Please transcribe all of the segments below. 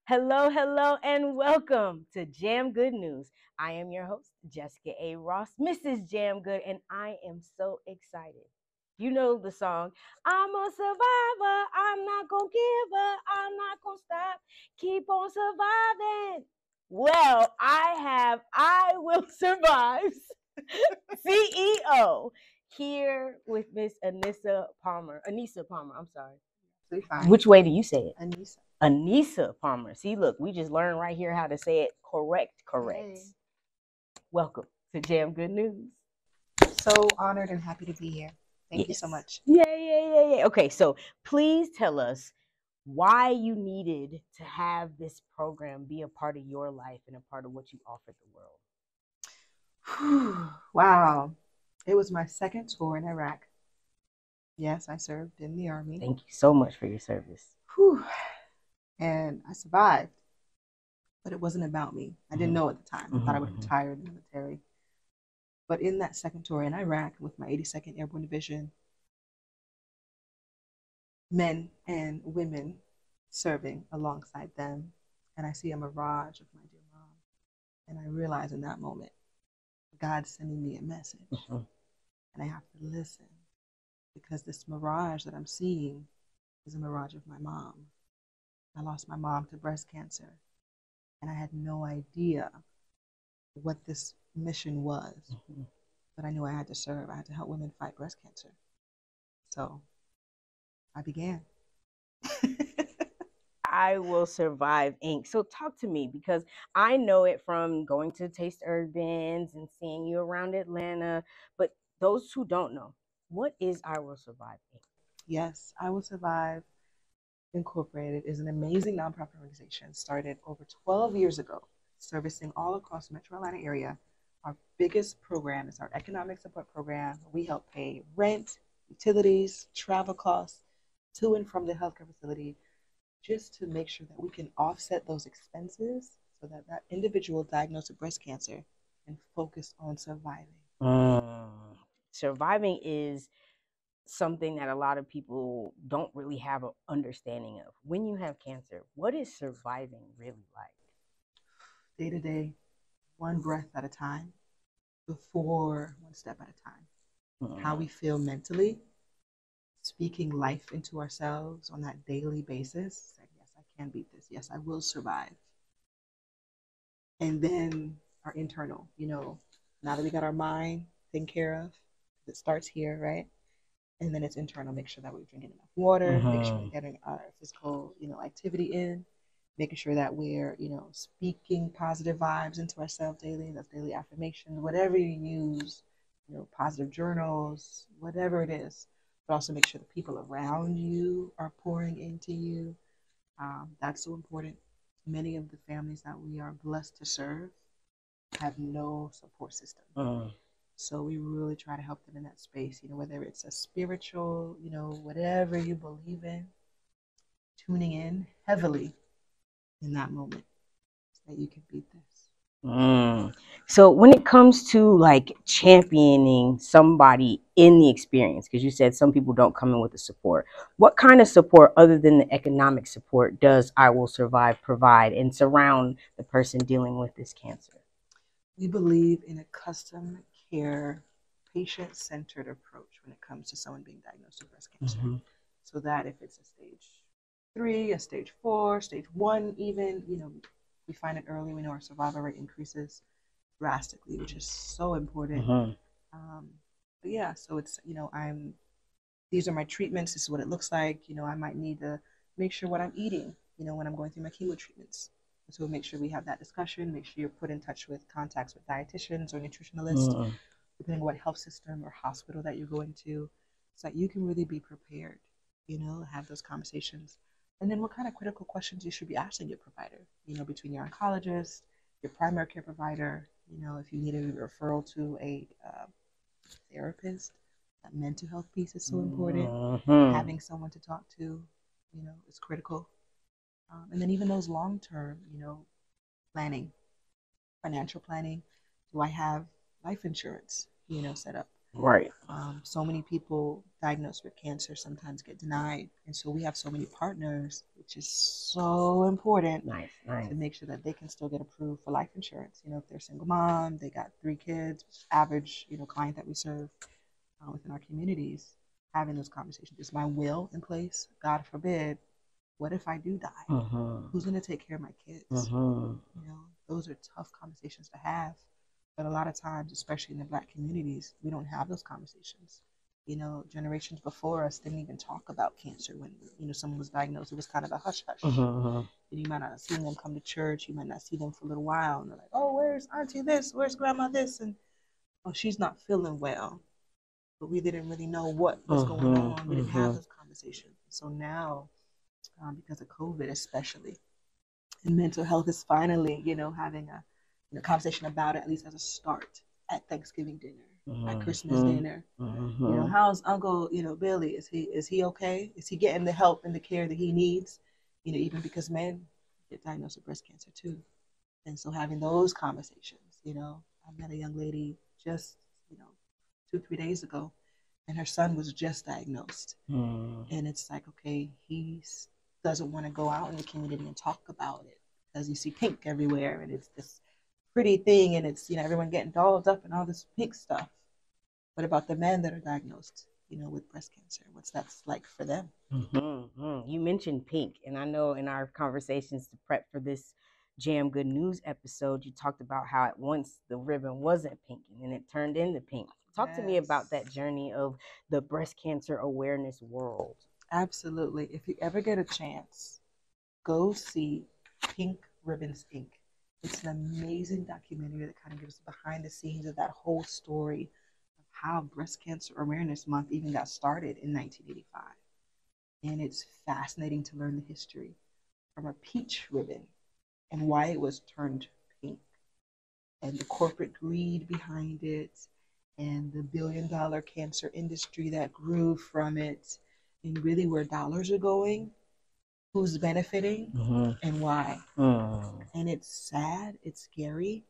Hello, hello, and welcome to Jam Good News. I am your host, Jessica A. Ross, Mrs. Jam Good, and I am so excited. You know the song, I'm a survivor, I'm not gonna give up, I'm not gonna stop, keep on surviving. Well, I Will Survive CEO here with Miss Anisa Palmer, I'm sorry. Fine. Which way do you say it? Anisa. Anisa Palmer. See, look, we just learned right here how to say it correct. Hey. Welcome to Jam Good News. So honored and happy to be here. Thank you so much. Yeah. Okay, so please tell us why you needed to have this program be a part of your life and a part of what you offered the world. Wow. It was my second tour in Iraq. Yes, I served in the Army. Thank you so much for your service. And I survived, but it wasn't about me. I didn't know at the time. I thought I would retire in the military. But in that second tour in Iraq with my 82nd Airborne Division, men and women serving alongside them, and I see a mirage of my dear mom. And I realize in that moment, God's sending me a message. And I have to listen because this mirage that I'm seeing is a mirage of my mom. I lost my mom to breast cancer, and I had no idea what this mission was. But I knew I had to serve. I had to help women fight breast cancer. So I began. I Will Survive Inc. So talk to me because I know it from going to Taste Urbans and seeing you around Atlanta. But those who don't know, what is I Will Survive Inc.? Yes, I Will Survive Incorporated is an amazing nonprofit organization started over 12 years ago, servicing all across the Metro Atlanta area. Our biggest program is our economic support program. We help pay rent, utilities, travel costs to and from the healthcare facility, just to make sure that we can offset those expenses so that that individual diagnosed with breast cancer can focus on surviving. Surviving is something that a lot of people don't really have an understanding of. When you have cancer, what is surviving really like? Day to day, one breath at a time, before one step at a time. How we feel mentally, speaking life into ourselves on that daily basis. Like, yes, I can beat this. Yes, I will survive. And then our internal, now that we got our mind taken care of, it starts here, right? And then it's internal. Make sure that we're drinking enough water, make sure we're getting our physical, activity in, making sure that we're, speaking positive vibes into ourselves daily. That's daily affirmations, whatever you use, positive journals, whatever it is. But also make sure the people around you are pouring into you. That's so important. Many of the families that we are blessed to serve have no support system. So we really try to help them in that space, whether it's a spiritual, whatever you believe in, tuning in heavily in that moment so that you can beat this. So when it comes to like championing somebody in the experience, because you said some people don't come in with the support, what kind of support other than the economic support does I Will Survive provide and surround the person dealing with this cancer? We believe in a custom care, patient-centered approach when it comes to someone being diagnosed with breast cancer. So that if it's a stage 3, a stage 4, stage 1 even, we find it early. We know our survival rate increases drastically, which is so important. But yeah, so it's, these are my treatments. This is what it looks like. I might need to make sure what I'm eating, when I'm going through my chemo treatments. So make sure we have that discussion. Make sure you're put in touch with contacts with dietitians or nutritionalists, depending on what health system or hospital that you're going to, so that you can really be prepared, have those conversations. And then what kind of critical questions you should be asking your provider, between your oncologist, your primary care provider, if you need a referral to a therapist. That mental health piece is so important. Having someone to talk to, is critical. And then even those long-term, planning, financial planning. Do I have life insurance, set up? Right. So many people diagnosed with cancer sometimes get denied. And so we have so many partners who which is so important. Nice. To make sure that they can still get approved for life insurance. You know, if they're a single mom, they got 3 kids, average, client that we serve within our communities, having those conversations. Is my will in place? God forbid. What if I do die? Who's going to take care of my kids? Those are tough conversations to have. But a lot of times, especially in the Black communities, we don't have those conversations. Generations before us didn't even talk about cancer when, someone was diagnosed. It was kind of a hush hush. You might not have seen them come to church. You might not see them for a little while. And they're like, oh, where's auntie this? Where's grandma this? And, oh, she's not feeling well. But we didn't really know what was going on. We didn't have those conversations. So now, because of COVID especially, and mental health is finally, having a conversation about it, at least as a start at Thanksgiving dinner, at Christmas dinner. How's Uncle, Billy? Is he okay? Is he getting the help and the care that he needs? Even because men get diagnosed with breast cancer too. And so having those conversations, I met a young lady just, 2-3 days ago, and her son was just diagnosed. And it's like, okay, he doesn't want to go out in the community and talk about it because you see pink everywhere, and it's this pretty thing, and it's, everyone getting dolled up and all this pink stuff. What about the men that are diagnosed, with breast cancer? What's that's like for them? You mentioned pink, and I know in our conversations to prep for this Jam Good News episode, you talked about how at once the ribbon wasn't pink and then it turned into pink. Talk to me about that journey of the breast cancer awareness world. Absolutely. If you ever get a chance, go see Pink Ribbons Inc. It's an amazing documentary that kind of gives behind the scenes of that whole story of how Breast Cancer Awareness Month even got started in 1985. And it's fascinating to learn the history from a peach ribbon and why it was turned pink, and the corporate greed behind it, and the billion-dollar cancer industry that grew from it, and really where dollars are going, who's benefiting, and why. And it's sad, it's scary,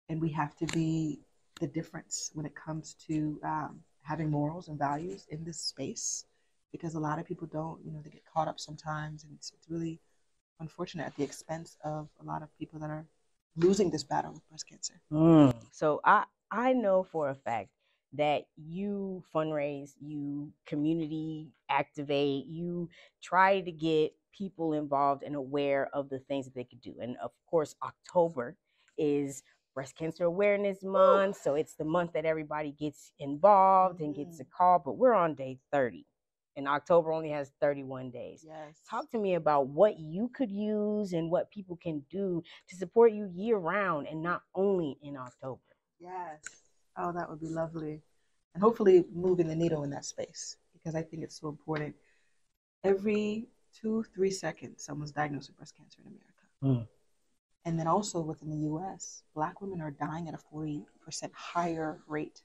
and we have to be the difference when it comes to having morals and values in this space, because a lot of people don't, they get caught up sometimes, and it's really unfortunate at the expense of a lot of people that are losing this battle with breast cancer. So I know for a fact that you fundraise, you community activate, you try to get people involved and aware of the things that they could do. And of course, October is Breast Cancer Awareness Month. So it's the month that everybody gets involved and gets a call, but we're on day 30. And October only has 31 days. Yes. Talk to me about what you could use and what people can do to support you year round and not only in October. Yes. Oh, that would be lovely. And hopefully moving the needle in that space, because I think it's so important. Every 2-3 seconds, someone's diagnosed with breast cancer in America. And then also within the U.S., Black women are dying at a 40% higher rate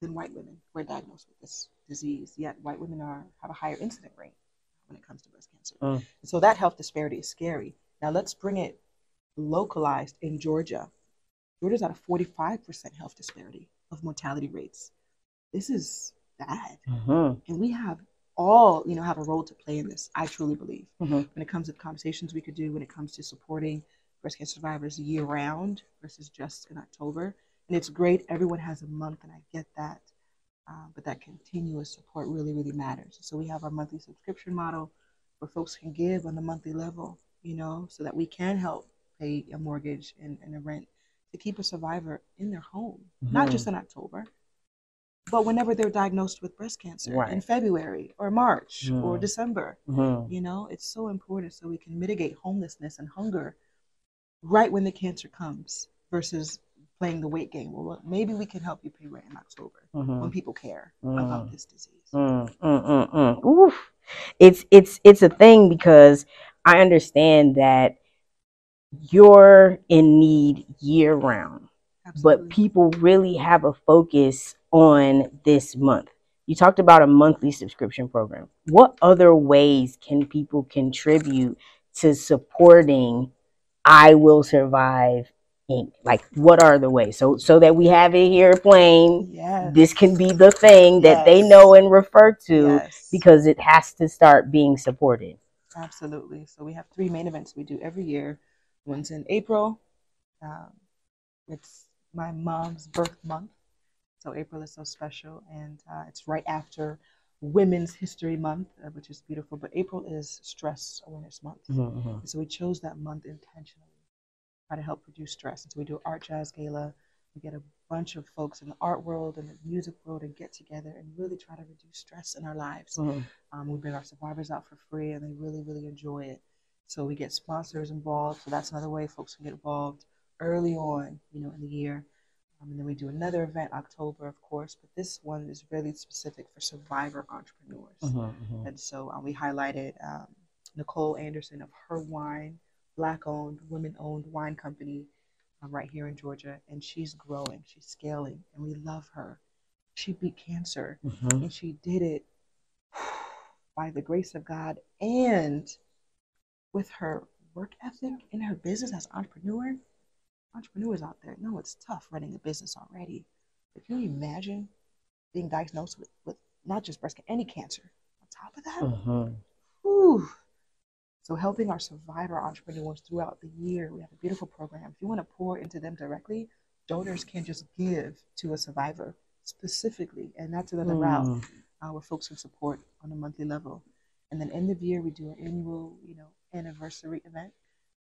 than white women who are diagnosed with this disease. Yet white women have a higher incident rate when it comes to breast cancer. And so that health disparity is scary. Now let's bring it localized in Georgia. Georgia's at a 45% health disparity of mortality rates. This is bad. And we have all, have a role to play in this, I truly believe. When it comes to the conversations we could do, when it comes to supporting breast cancer survivors year round versus just in October. And it's great, everyone has a month, and I get that. But that continuous support really, really matters. So we have our monthly subscription model where folks can give on the monthly level, so that we can help pay a mortgage and a rent to keep a survivor in their home, not just in October, but whenever they're diagnosed with breast cancer in February or March or December. It's so important so we can mitigate homelessness and hunger right when the cancer comes versus playing the weight game. Well, maybe we can help you pay rent in October when people care about this disease. Oof. It's a thing, because I understand that you're in need year round. Absolutely. But people really have a focus on this month. You talked about a monthly subscription program. What other ways can people contribute to supporting I Will Survive Inc.? Like, what are the ways? So that we have it here plain. Yes. This can be the thing that they know and refer to, because it has to start being supported. Absolutely. So we have 3 main events we do every year. One's in April. Um, it's my mom's birth month. So April is so special, and it's right after Women's History Month, which is beautiful. But April is Stress Awareness Month, and so we chose that month intentionally, try to help reduce stress. And so we do an art jazz gala. We get a bunch of folks in the art world and the music world to get together and really try to reduce stress in our lives. We bring our survivors out for free, and they really, really enjoy it. So we get sponsors involved. So that's another way folks can get involved early on, in the year. And then we do another event October, of course, but this one is really specific for survivor entrepreneurs. And so we highlighted Nicole Anderson of Her Wine, Black-owned, women-owned wine company right here in Georgia, and she's growing, she's scaling, and we love her. She beat cancer, and she did it by the grace of God and with her work ethic in her business as an entrepreneur. Entrepreneurs out there know it's tough running a business already. But can you imagine being diagnosed with not just breast cancer, any cancer on top of that? Whew. So helping our survivor entrepreneurs throughout the year, we have a beautiful program. If you want to pour into them directly, donors can just give to a survivor specifically, and that's another route where folks can support on a monthly level. And then end of year, we do an annual, anniversary event.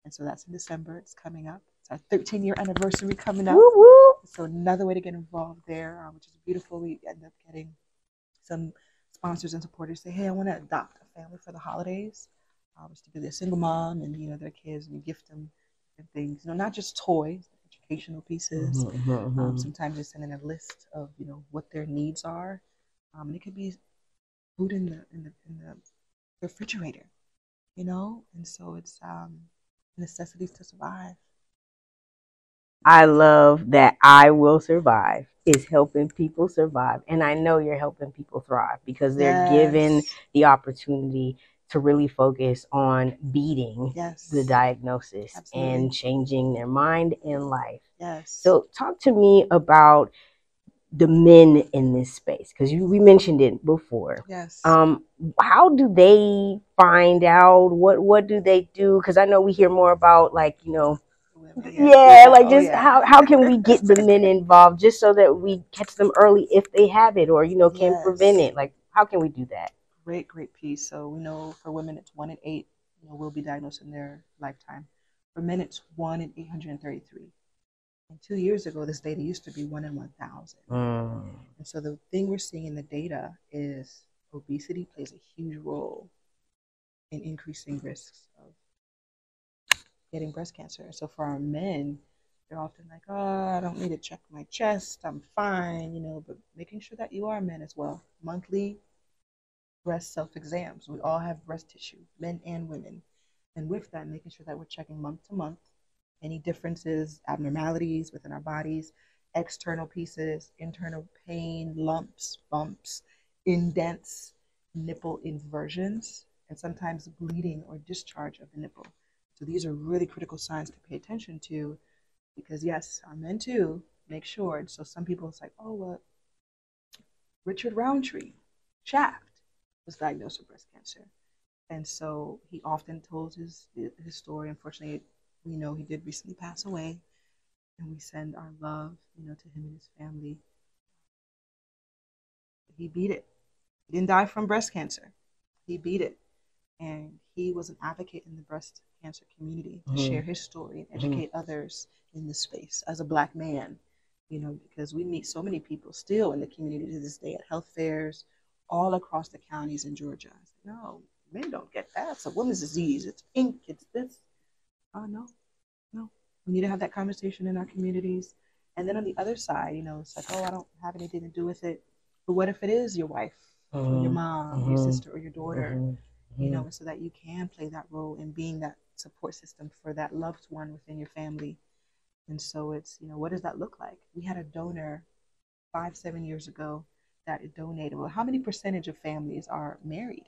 And so that's in December. It's coming up. It's our 13-year anniversary coming up. Woo woo. So another way to get involved there, which is beautiful. We end up getting some sponsors and supporters say, hey, I want to adopt a family for the holidays. Just to be their single mom and, their kids, and we gift them and things, not just toys, educational pieces. Sometimes they send in a list of, what their needs are. And it could be food in the refrigerator, and so it's necessities to survive. I love that I Will Survive is helping people survive. And I know you're helping people thrive because they're given the opportunity to really focus on beating the diagnosis and changing their mind and life. So talk to me about the men in this space, because we mentioned it before. How do they find out? What do they do? Because I know we hear more about like, how can we get the men involved just so that we catch them early if they have it, or can prevent it? Like, how can we do that? Great piece. So we know for women it's 1 in 8 will be diagnosed in their lifetime. For men it's 1 in 833. And 2 years ago this data used to be 1 in 1,000. And so the thing we're seeing in the data is obesity plays a huge role in increasing risks of getting breast cancer. So for our men, they're often like, oh, I don't need to check my chest, I'm fine, but making sure that you are men as well. Monthly breast self-exams. We all have breast tissue, men and women. And with that, making sure that we're checking month to month any differences, abnormalities within our bodies, external pieces, internal pain, lumps, bumps, indents, nipple inversions, and sometimes bleeding or discharge of the nipple. So these are really critical signs to pay attention to because, yes, our men too make sure. And so some people, it's like, oh, well, Richard Roundtree, Shaft, was diagnosed with breast cancer. And so he often told his story. Unfortunately, we know he did recently pass away. And we send our love, to him and his family. He beat it. He didn't die from breast cancer. He beat it. And he was an advocate in the breast cancer community to share his story and educate others in this space as a Black man, because we meet so many people still in the community to this day at health fairs all across the counties in Georgia. No, men don't get that. It's a woman's disease. It's ink. It's this. Oh, no. We need to have that conversation in our communities. And then on the other side, it's like, oh, I don't have anything to do with it. But what if it is your wife or your mom, your sister or your daughter, so that you can play that role in being that support system for that loved one within your family. And so it's, what does that look like? We had a donor 5-7 years ago that donated. Well, how many percentage of families are married?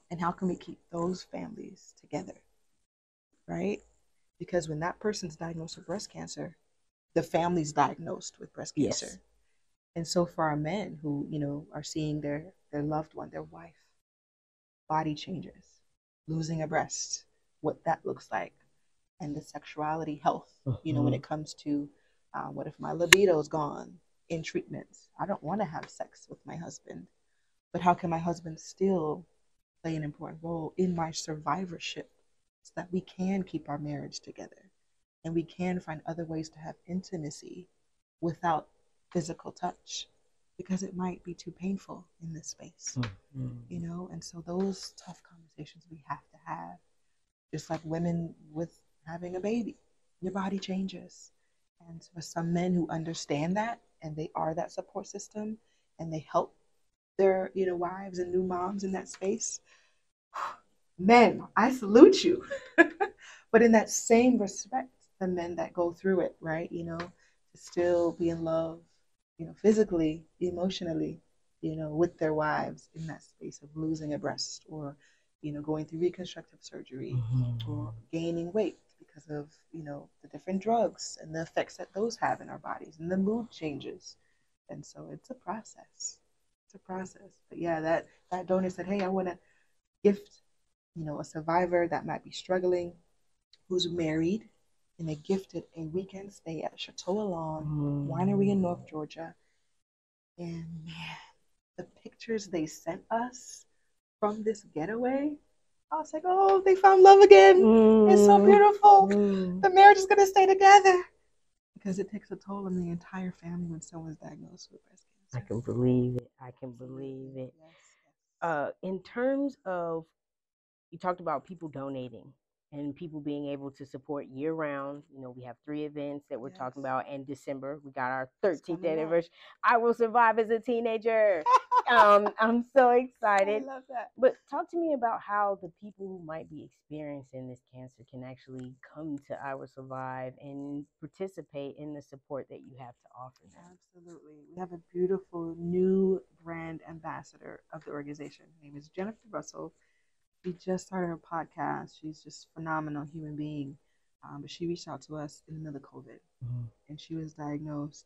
And how can we keep those families together, right? Because when that person's diagnosed with breast cancer, the family's diagnosed with breast cancer. Yes. And so for our men who, are seeing their loved one, their wife, body changes, losing a breast, what that looks like, and the sexuality health, when it comes to what if my libido is gone in treatments? I don't want to have sex with my husband, but how can my husband still play an important role in my survivorship so that we can keep our marriage together and we can find other ways to have intimacy without physical touch because it might be too painful in this space, and so those tough conversations we have to have, just like women with having a baby. Your body changes. And for some men who understand that and they are that support system and they help their, wives and new moms in that space, men, I salute you. But in that same respect, the men that go through it, right, to still be in love, physically, emotionally, with their wives in that space of losing a breast or, going through reconstructive surgery or gaining weight because of, the different drugs and the effects that those have in our bodies and the mood changes. And so it's a process. It's a process. But yeah, that donor said, hey, I want to gift, a survivor that might be struggling, who's married, and they gifted a weekend stay at Chateau Alon Winery in North Georgia. And man, the pictures they sent us from this getaway, I was like, oh, they found love again. It's so beautiful. The marriage is going to stay together. Because it takes a toll on the entire family when someone's diagnosed with breast cancer. I can believe it. I can believe it. Yes. In terms of, you talked about people donating and people being able to support year round. We have 3 events that we're talking about in December. We got our 13th anniversary. I Will Survive as a Teenager. I'm so excited. I love that. But talk to me about how the people who might be experiencing this cancer can actually come to I Will Survive and participate in the support that you have to offer them. Absolutely. We have a beautiful new brand ambassador of the organization. Her name is Jennifer Russell. She just started her podcast. She's just a phenomenal human being. But she reached out to us in the middle of COVID, and she was diagnosed.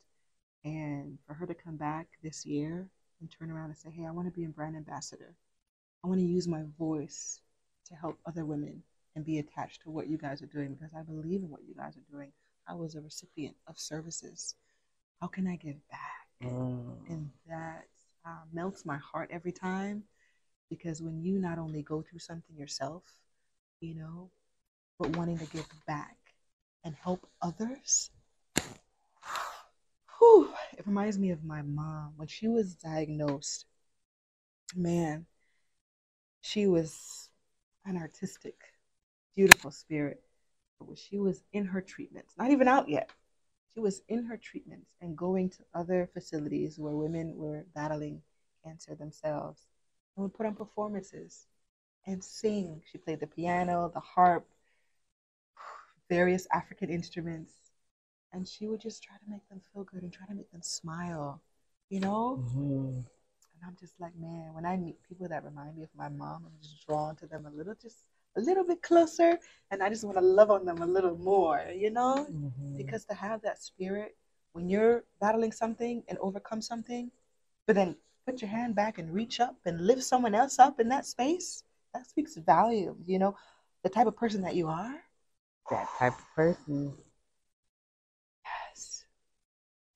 And for her to come back this year and turn around and say, hey, I want to be a brand ambassador. I want to use my voice to help other women and be attached to what you guys are doing because I believe in what you guys are doing. I was a recipient of services. How can I give back? And that melts my heart every time. Because when you not only go through something yourself, but wanting to give back and help others, it reminds me of my mom. When she was diagnosed, man, she was an artistic, beautiful spirit. But when she was in her treatments, not even out yet, she was in her treatments and going to other facilities where women were battling cancer themselves and would put on performances and sing. She played the piano, the harp, various African instruments, and she would just try to make them feel good and try to make them smile, And I'm just like, man, when I meet people that remind me of my mom, I'm just drawn to them just a little bit closer, and I just want to love on them a little more, Because to have that spirit when you're battling something and overcome something, but then put your hand back and reach up and lift someone else up in that space, that speaks volumes, the type of person that you are. That type of person. Yes.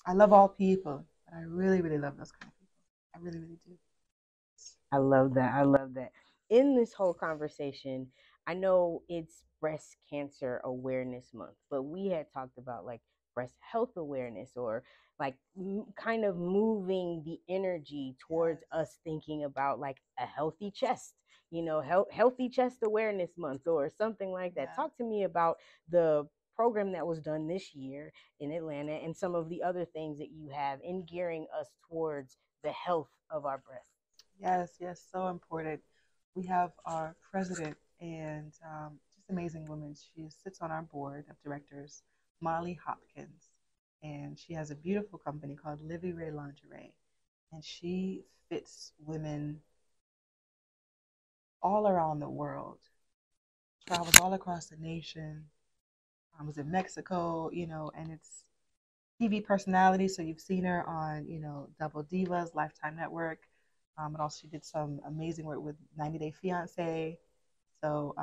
I love all people, but I really, really love those kind of people. I really, really do. I love that. I love that. In this whole conversation, I know it's Breast Cancer Awareness Month, but we had talked about like breast health awareness or like kind of moving the energy towards us thinking about like a healthy chest, healthy chest awareness month or something like that. Talk to me about the program that was done this year in Atlanta and some of the other things that you have in gearing us towards the health of our breasts. Yes, so important. We have our president and just amazing woman. She sits on our board of directors, Molly Hopkins, and she has a beautiful company called Livy Ray Lingerie, and she fits women all around the world, travels all across the nation. I was in Mexico, and it's TV personality, so you've seen her on, Double Divas, Lifetime Network. But also she did some amazing work with 90 Day Fiance. So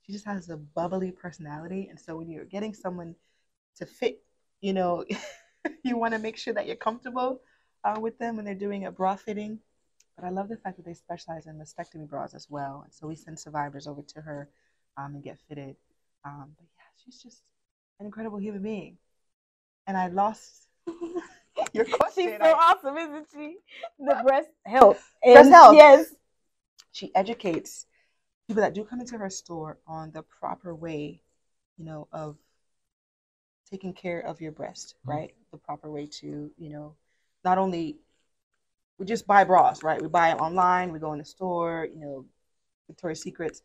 she just has a bubbly personality. And so when you're getting someone to fit, you know, you want to make sure that you're comfortable with them when they're doing a bra fitting. But I love the fact that they specialize in mastectomy bras as well. And so we send survivors over to her and get fitted. But yeah, she's just an incredible human being. And I lost your question. She's so awesome, isn't she? The breast health. And breast health. Yes. She educates people that do come into her store on the proper way, you know, of taking care of your breast, right? The proper way to, you know, not only we just buy bras, right? We buy them online, we go in the store, you know, Victoria's Secrets,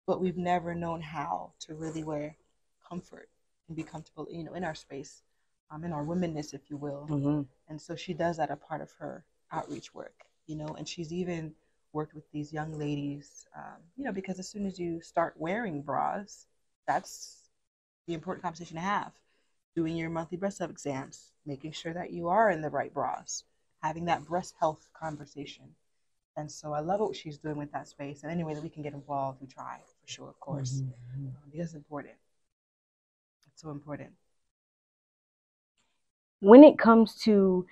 but we've never known how to really wear comfort and be comfortable, you know, in our space, in our womanness, if you will. Mm-hmm. And so she does that a part of her outreach work, you know, and she's even worked with these young ladies, you know, because as soon as you start wearing bras, that's the important conversation to have. Doing your monthly breast health exams, making sure that you are in the right bras, having that breast health conversation. And so I love what she's doing with that space. And any way that we can get involved, we try for sure, of course, because it's important. It's so important. When it comes to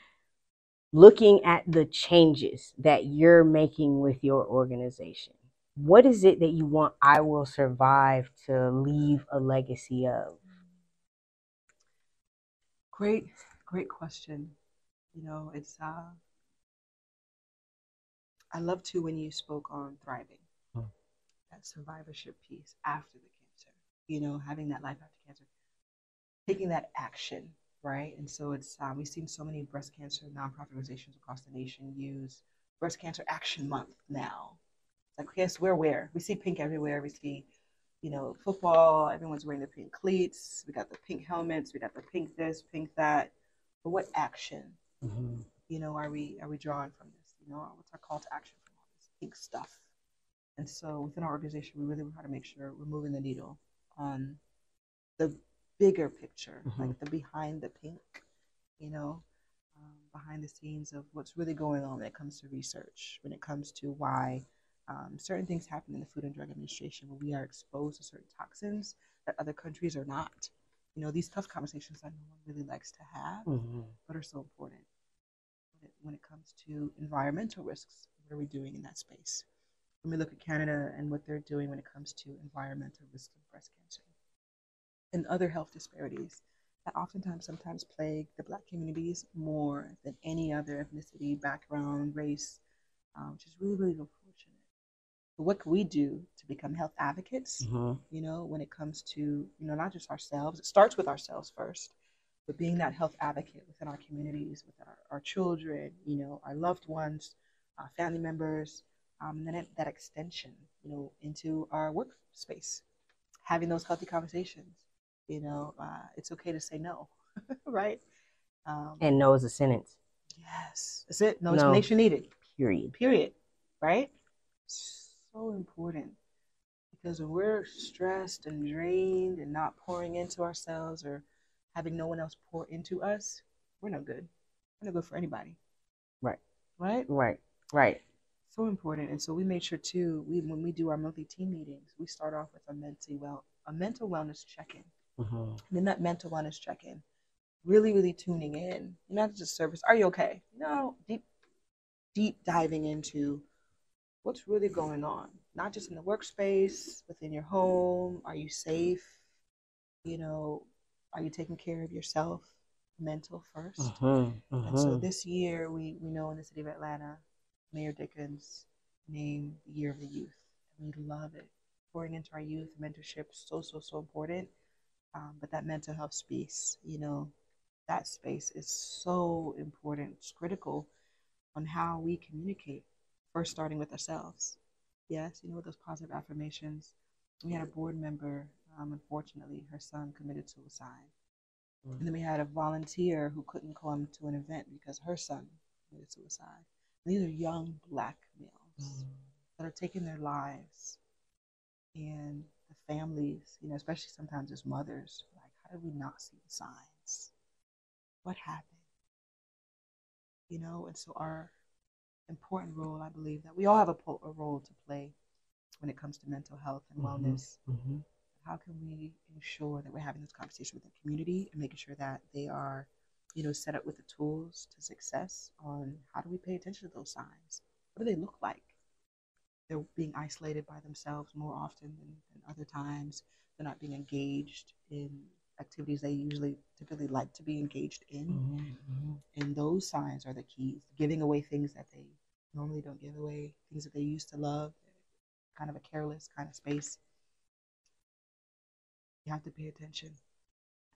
looking at the changes that you're making with your organization, what is it that you want I Will Survive to leave a legacy of? Great, great question. You know, it's I love too when you spoke on thriving, that survivorship piece after the cancer. You know, having that life after cancer, taking that action, right? And so it's we've seen so many breast cancer nonprofit organizations across the nation use Breast Cancer Action Month now. It's like, yes, we're aware. We see pink everywhere. We see, you know, football. Everyone's wearing the pink cleats. We got the pink helmets. We got the pink this, pink that. But what action, you know, are we drawing from this? You know, what's our call to action from all this pink stuff? And so within our organization, we really try to make sure we're moving the needle on the bigger picture, like the behind the pink, you know, behind the scenes of what's really going on when it comes to research, when it comes to why certain things happen in the Food and Drug Administration when we are exposed to certain toxins that other countries are not. You know, these tough conversations that no one really likes to have, but are so important. When it comes to environmental risks, what are we doing in that space? When we look at Canada and what they're doing when it comes to environmental risks of breast cancer and other health disparities that oftentimes sometimes plague the Black communities more than any other ethnicity, background, race, which is really, really unfortunate. But what can we do to become health advocates, you know, when it comes to, you know, not just ourselves, it starts with ourselves first, but being that health advocate within our communities, with our children, you know, our loved ones, family members, and then that extension, you know, into our workspace, having those healthy conversations. You know, it's okay to say no, right? And no is a sentence. Yes, that's it. No explanation needed. Period. Period. Right? So important because when we're stressed and drained and not pouring into ourselves or having no one else pour into us, we're no good. We're no good for anybody. Right. Right? Right. Right. So important. And so we made sure too, when we do our monthly team meetings, we start off with a mental wellness check-in. And in that mental wellness check-in, really, really tuning in, not just service, are you okay? No, deep diving into what's really going on, not just in the workspace, within your home. Are you safe? You know, are you taking care of yourself, mental first? And so this year, we know in the city of Atlanta, Mayor Dickens named the Year of the Youth. And we love it. Pouring into our youth, mentorship, so, so, so important. But that mental health space, you know, that space is so important. It's critical on how we communicate, first starting with ourselves. Yes, you know, with those positive affirmations. We had a board member, unfortunately, her son committed suicide. And then we had a volunteer who couldn't come to an event because her son committed suicide. And these are young Black males that are taking their lives. And the families, you know, especially sometimes as mothers, like, how did we not see the signs? What happened? You know, and so our important role, I believe that we all have a role to play when it comes to mental health and Mm-hmm. wellness. Mm-hmm. How can we ensure that we're having this conversation with the community and making sure that they are, set up with the tools to success on how do we pay attention to those signs? What do they look like? They're being isolated by themselves more often than other times. They're not being engaged in activities they usually typically like to be engaged in. Mm-hmm. And those signs are the keys. Giving away things that they normally don't give away, things that they used to love, kind of a careless kind of space. You have to pay attention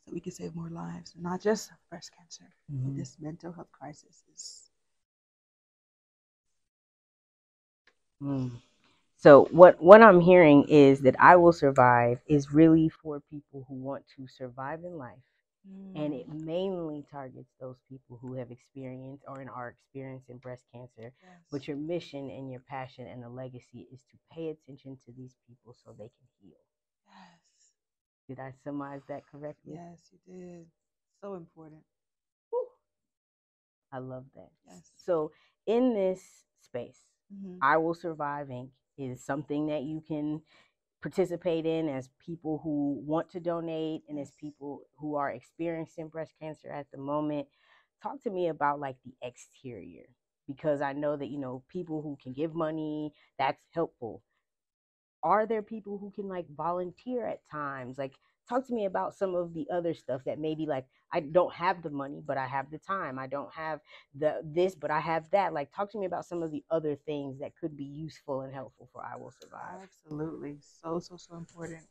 so we can save more lives, not just breast cancer. But this mental health crisis is. Mm. So what I'm hearing is that I Will Survive is really for people who want to survive in life, and it mainly targets those people who have experienced or are experiencing breast cancer. Yes. But your mission and your passion and the legacy is to pay attention to these people so they can heal. Yes. Did I summarize that correctly? Yes, you did. So important. Whew. I love that. Yes. So in this space, Mm-hmm. I Will Survive Inc. is something that you can participate in as people who want to donate and as people who are experiencing breast cancer at the moment. Talk to me about like the exterior, because I know that people who can give money, that's helpful. Are there people who can like volunteer at times? Like, talk to me about some of the other stuff that maybe like I don't have the money but I have the time, I don't have the this but I have that. Like, talk to me about some of the other things that could be useful and helpful for I Will Survive. Absolutely. So important.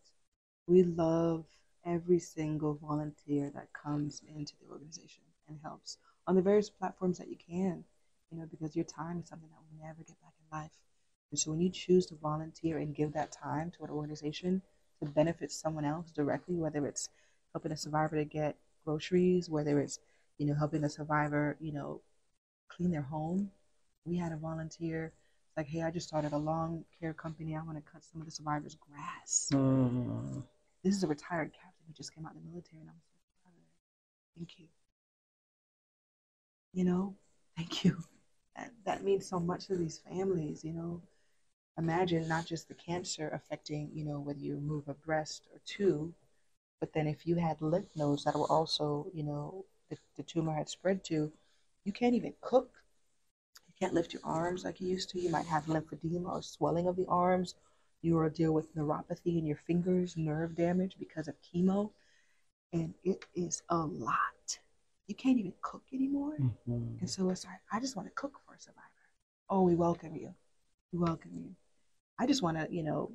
We love every single volunteer that comes into the organization and helps on the various platforms that you can, because your time is something that we never get back in life. And so when you choose to volunteer and give that time to an organization to benefit someone else directly, whether it's helping a survivor to get groceries, whether it's, helping a survivor, clean their home. We had a volunteer like, hey, I just started a lawn care company. I want to cut some of the survivors' grass. Mm. This is a retired captain who just came out of the military, and I was like, thank you. Thank you. That means so much to these families. Imagine not just the cancer affecting, whether you remove a breast or two, but then if you had lymph nodes that were also, the tumor had spread to, you can't even cook. You can't lift your arms like you used to. You might have lymphedema or swelling of the arms. You will deal with neuropathy in your fingers, nerve damage because of chemo. And it is a lot. You can't even cook anymore. Mm-hmm. And so it's like, I just want to cook for a survivor. Oh, we welcome you. We welcome you. I just want to,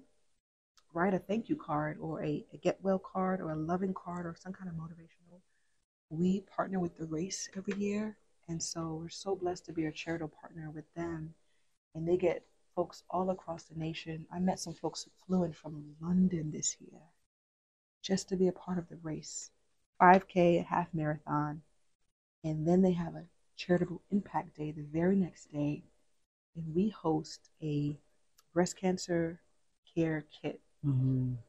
write a thank you card or a get well card or a loving card or some kind of motivational. We partner with the race every year. And so we're so blessed to be a charitable partner with them. And they get folks all across the nation. I met some folks who flew in from London this year just to be a part of the race. 5K, a half marathon. And then they have a charitable impact day the very next day. And we host a breast cancer care kit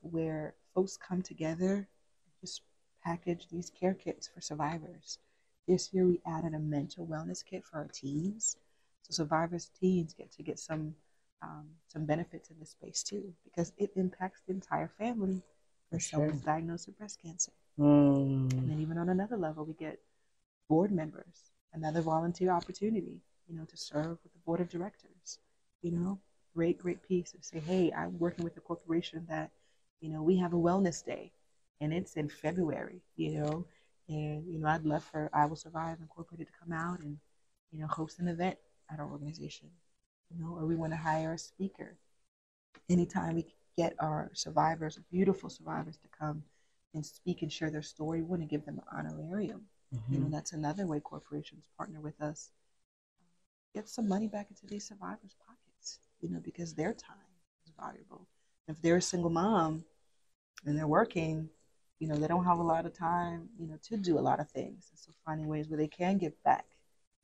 where folks come together and just package these care kits for survivors. This year we added a mental wellness kit for our teens. So survivors' teens get to get some benefits in this space too, because it impacts the entire family when someone's diagnosed with breast cancer. And then even on another level, we get board members, another volunteer opportunity, to serve with the board of directors. Great piece of say, hey, I'm working with a corporation that, we have a wellness day and it's in February, and, I'd love for I Will Survive Incorporated to come out and, host an event at our organization, or we want to hire a speaker. Anytime we get our survivors, beautiful survivors, to come and speak and share their story, we want to give them an honorarium. That's another way corporations partner with us. Get some money back into these survivors' pockets, because their time is valuable. If they're a single mom and they're working, they don't have a lot of time, to do a lot of things. And so finding ways where they can give back.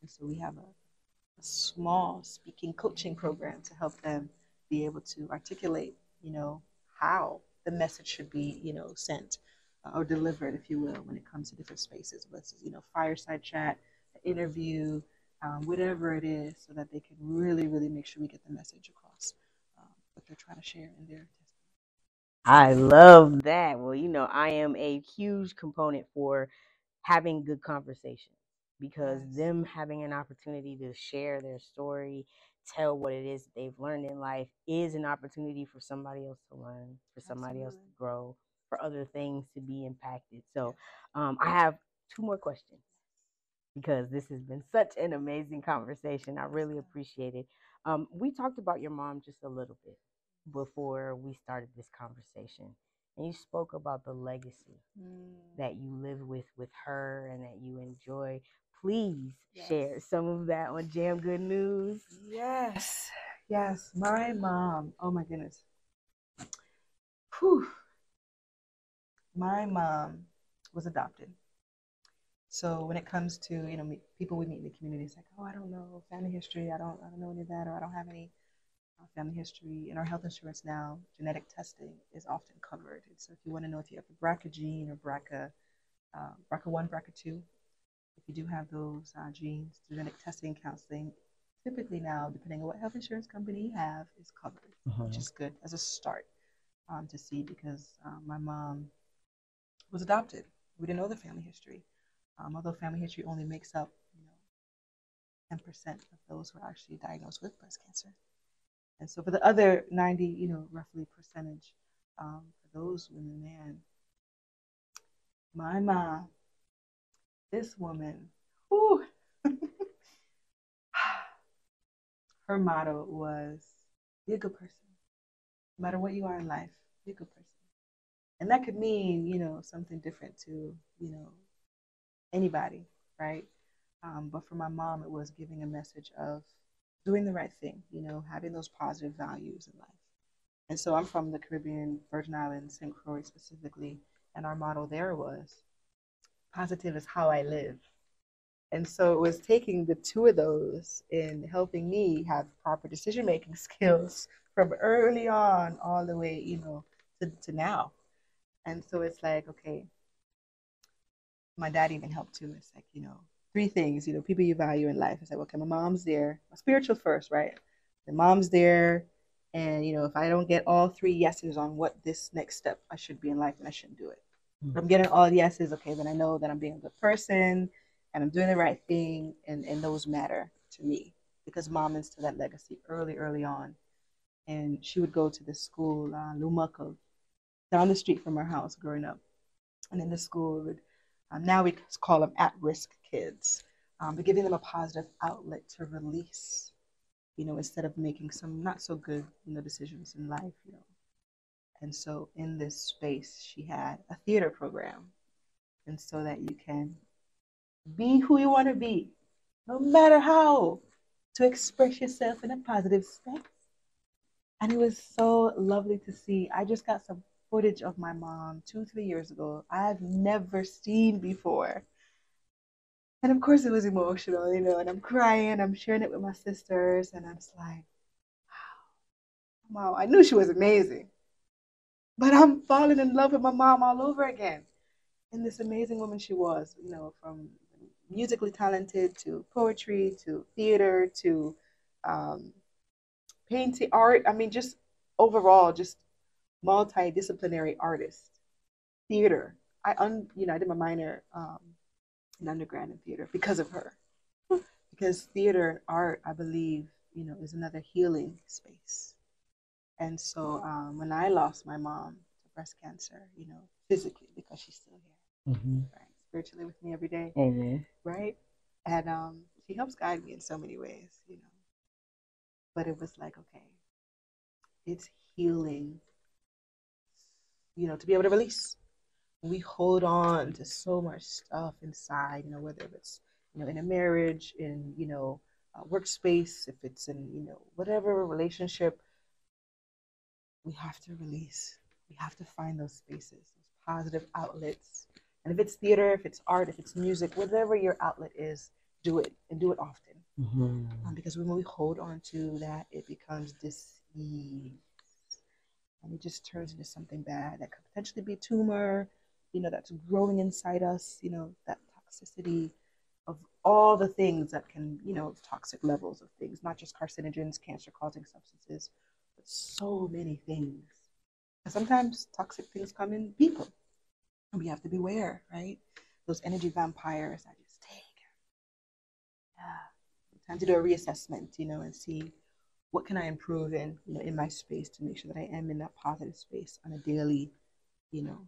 And so we have a small speaking coaching program to help them be able to articulate, how the message should be, sent or delivered, if you will, when it comes to different spaces, whether it's, fireside chat, interview, whatever it is, so that they can really, really make sure we get the message across. what they're trying to share in their testimony. I love that. Well, I am a huge component for having good conversations because Yes. them having an opportunity to share their story, tell what it is that they've learned in life is an opportunity for somebody else to learn, for somebody else Absolutely. to grow, for other things to be impacted. So, Yes. I have two more questions because this has been such an amazing conversation. I Yes, really ma'am. appreciate it. We talked about your mom just a little bit before we started this conversation, and you spoke about the legacy Mm, that you live with her and that you enjoy. Please yes. share some of that on Jam Good News. Yes. Yes. My mom. Oh my goodness. Whew. My mom was adopted. So when it comes to people we meet in the community, it's like, oh, I don't know family history. I don't know any of that, or I don't have any family history. In our health insurance now, genetic testing is often covered. And so if you want to know if you have the BRCA gene or BRCA1, BRCA2, if you do have those genes, genetic testing and counseling, typically now, depending on what health insurance company you have, is covered, which is good as a start to see because my mom was adopted. We didn't know the family history, although family history only makes up 10% of those who are actually diagnosed with breast cancer. And so for the other 90, roughly percentage, for those women, man, my mom, this woman, whew, her motto was be a good person. No matter what you are in life, be a good person. And that could mean, something different to, anybody, right? But for my mom, it was giving a message of doing the right thing, having those positive values in life. And so I'm from the Caribbean, Virgin Islands, St. Croix specifically, and our motto there was positive is how I live. And so it was taking the two of those in helping me have proper decision making skills from early on all the way, to now. And so it's like, okay, my dad even helped too. It's like, three things, people you value in life. It's like, okay, my mom's there, my spiritual first, right? The mom's there. And, if I don't get all three yeses on what this next step I should be in life, then I shouldn't do it. If I'm getting all yeses, okay, then I know that I'm being a good person and I'm doing the right thing. And those matter to me because mom instilled that legacy early, early on. And she would go to the school, Lumaka, down the street from our house growing up. And in the school, now we call them at-risk kids, but giving them a positive outlet to release, instead of making some not so good, decisions in life. And so in this space, she had a theater program, and so that you can be who you want to be, no matter how, to express yourself in a positive space. And it was so lovely to see. I just got some footage of my mom 2, 3 years ago. I've never seen before. And of course, it was emotional, and I'm crying. I'm sharing it with my sisters. And I'm just like, wow, I knew she was amazing. But I'm falling in love with my mom all over again. And this amazing woman she was, from musically talented to poetry to theater to um, painting, art. I mean, just overall, just multidisciplinary artist. Theater. I did my minor in undergrad in theater because of her. Because theater and art, I believe, is another healing space. And so when I lost my mom to breast cancer, physically because she's still here, right, spiritually with me every day, Amen. right, and she helps guide me in so many ways. But it was like, okay, it's healing, to be able to release. We hold on to so much stuff inside, whether it's, in a marriage, in, workspace, if it's in, whatever relationship, we have to release. We have to find those spaces, those positive outlets. And if it's theater, if it's art, if it's music, whatever your outlet is, do it and do it often. Because when we hold on to that, it becomes dis-ease. And it just turns into something bad that could potentially be a tumor, that's growing inside us, that toxicity of all the things that can, toxic levels of things, not just carcinogens, cancer causing substances, but so many things. And sometimes toxic things come in people, and we have to beware, right? Those energy vampires that just take. Yeah, time to do a reassessment, and see what can I improve in, in my space to make sure that I am in that positive space on a daily, you know,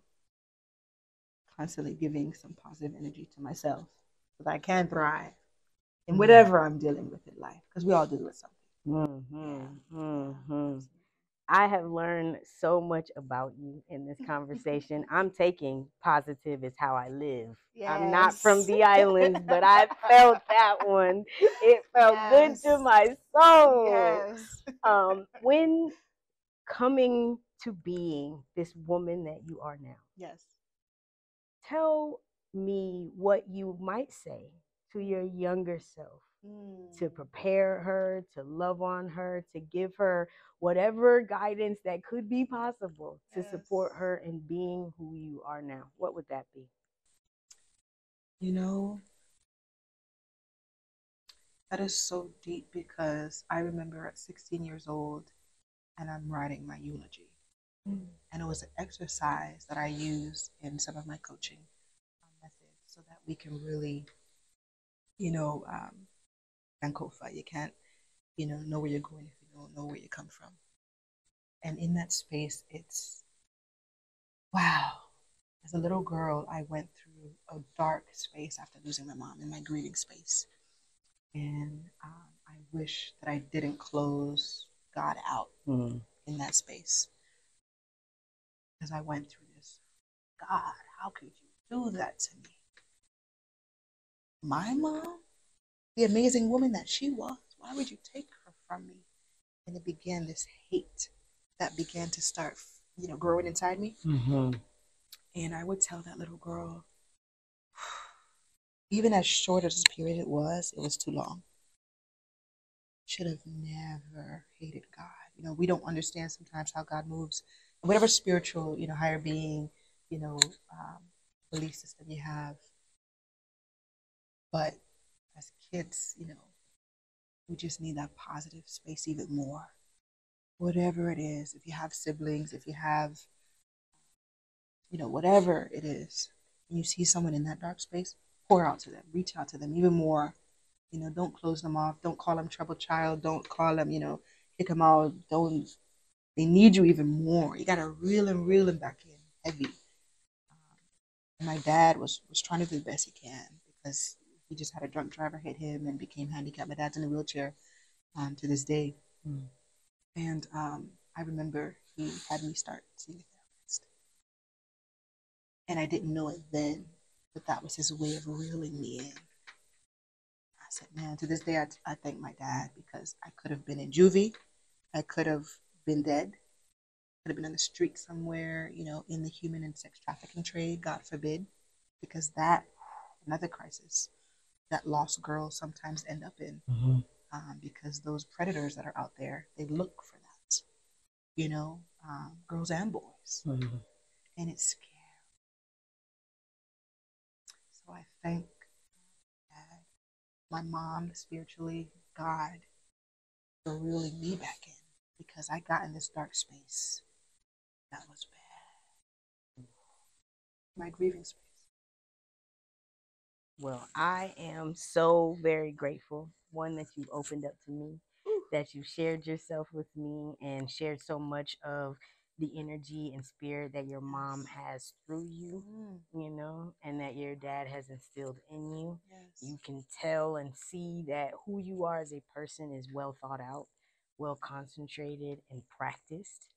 constantly giving some positive energy to myself so that I can thrive in whatever I'm dealing with in life, because we all deal with something. I have learned so much about you in this conversation. I'm taking positive is how I live. Yes. I'm not from the islands, but I felt that one. It felt good to my soul. Yes. When coming to being this woman that you are now, Yes. tell me what you might say to your younger self to prepare her, to love on her, to give her whatever guidance that could be possible to support her in being who you are now. What would that be? That is so deep, because I remember at 16 years old and I'm writing my eulogy. And it was an exercise that I use in some of my coaching methods so that we can really, Sankofa. You can't, know where you're going if you don't know where you come from. And in that space, it's wow. As a little girl, I went through a dark space after losing my mom in my grieving space. And I wish that I didn't close God out in that space, because I went through this. God, how could you do that to me? My mom, the amazing woman that she was, why would you take her from me? And it began this hate that began to start, growing inside me. And I would tell that little girl, even as short as this period it was too long. Should have never hated God. We don't understand sometimes how God moves. Whatever spiritual, higher being, you know, um, belief system you have. But as kids, we just need that positive space even more. Whatever it is, if you have siblings, if you have, whatever it is, and you see someone in that dark space, pour out to them, reach out to them even more. Don't close them off. Don't call them troubled child. Don't call them, kick them out. Don't. They need you even more. You gotta reel them back in heavy. And my dad was trying to do the best he can, because he just had a drunk driver hit him and became handicapped. My dad's in a wheelchair to this day. And I remember he had me start seeing a therapist. And I didn't know it then, but that was his way of reeling me in. I said, man, to this day, I thank my dad, because I could have been in juvie. I could have been dead. Could have been on the street somewhere, in the human and sex trafficking trade, God forbid, because that, another crisis that lost girls sometimes end up in, because those predators that are out there, they look for that, girls and boys, and it's scary. So I thank Dad, my mom spiritually, God, for reeling me back in, because I got in this dark space that was bad, my grieving space. Well, I am so very grateful. One, that you opened up to me, that you shared yourself with me and shared so much of the energy and spirit that your mom has through you, and that your dad has instilled in you. You can tell and see that who you are as a person is well thought out, well concentrated, and practiced.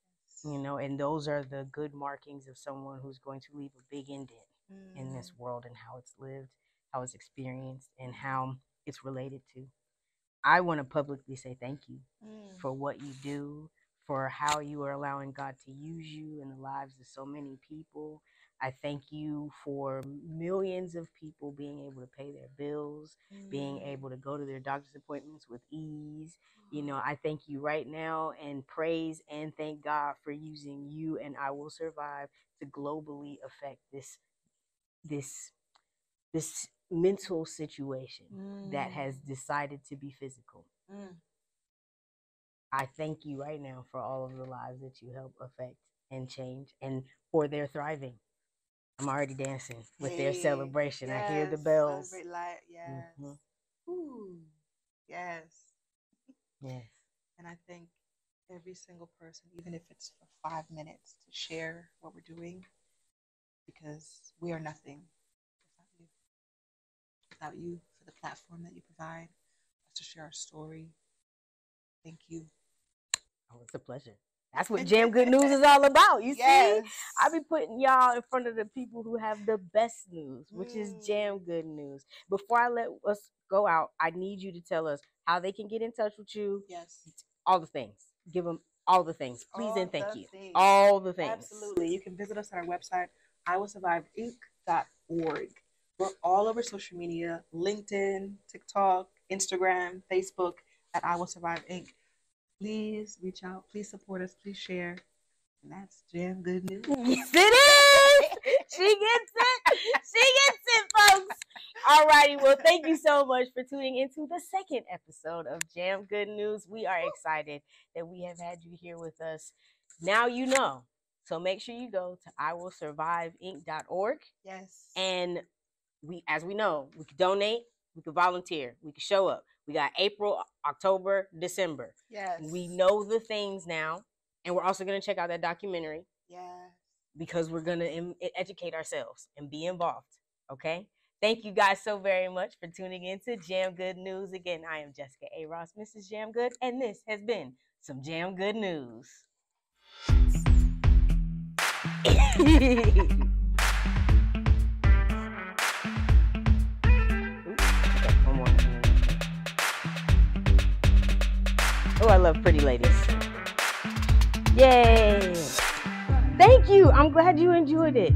And those are the good markings of someone who's going to leave a big indent in this world and how it's lived, how it's experienced, and how it's related to. I want to publicly say thank you for what you do, for how you are allowing God to use you in the lives of so many people. I thank you for millions of people being able to pay their bills, being able to go to their doctor's appointments with ease. I thank you right now and praise and thank God for using you and I Will Survive to globally affect this this mental situation that has decided to be physical. I thank you right now for all of the lives that you help affect and change and for their thriving. I'm already dancing with their celebration. Yes, I hear the bells. celebrate life. Yes. Ooh, yes. Yes. And I think every single person, even if it's for 5 minutes, to share what we're doing, because we are nothing without you. Without you, for the platform that you provide us to share our story. Thank you. Oh, it's a pleasure. That's what Jam Good News is all about. You Yes. see? I be putting y'all in front of the people who have the best news, which is Jam Good News. Before I let us go out, I need you to tell us how they can get in touch with you. Yes. All the things. Give them all the things. Please All and thank the you. things. All the things. Absolutely. You can visit us at our website, iwillsurviveinc.org. We're all over social media, LinkedIn, TikTok, Instagram, Facebook, at I Will Survive Inc. Please reach out. Please support us. Please share. And that's Jam Good News. Yes, it is. She gets it. She gets it, folks. All righty. Well, thank you so much for tuning into the second episode of Jam Good News. We are excited that we have had you here with us. Now you know. So make sure you go to iwillsurviveinc.org. Yes. And as we know, we can donate, we can volunteer, we can show up. We got April, October, December. Yes. We know the things now. And we're also going to check out that documentary. Yes. Because we're going to educate ourselves and be involved. Okay? Thank you guys so very much for tuning in to Jam Good News. Again, I am Jessica A. Ross, Mrs. Jam Good, and this has been some Jam Good News. One more. Oh, I love pretty ladies. Yay! Thank you. I'm glad you enjoyed it.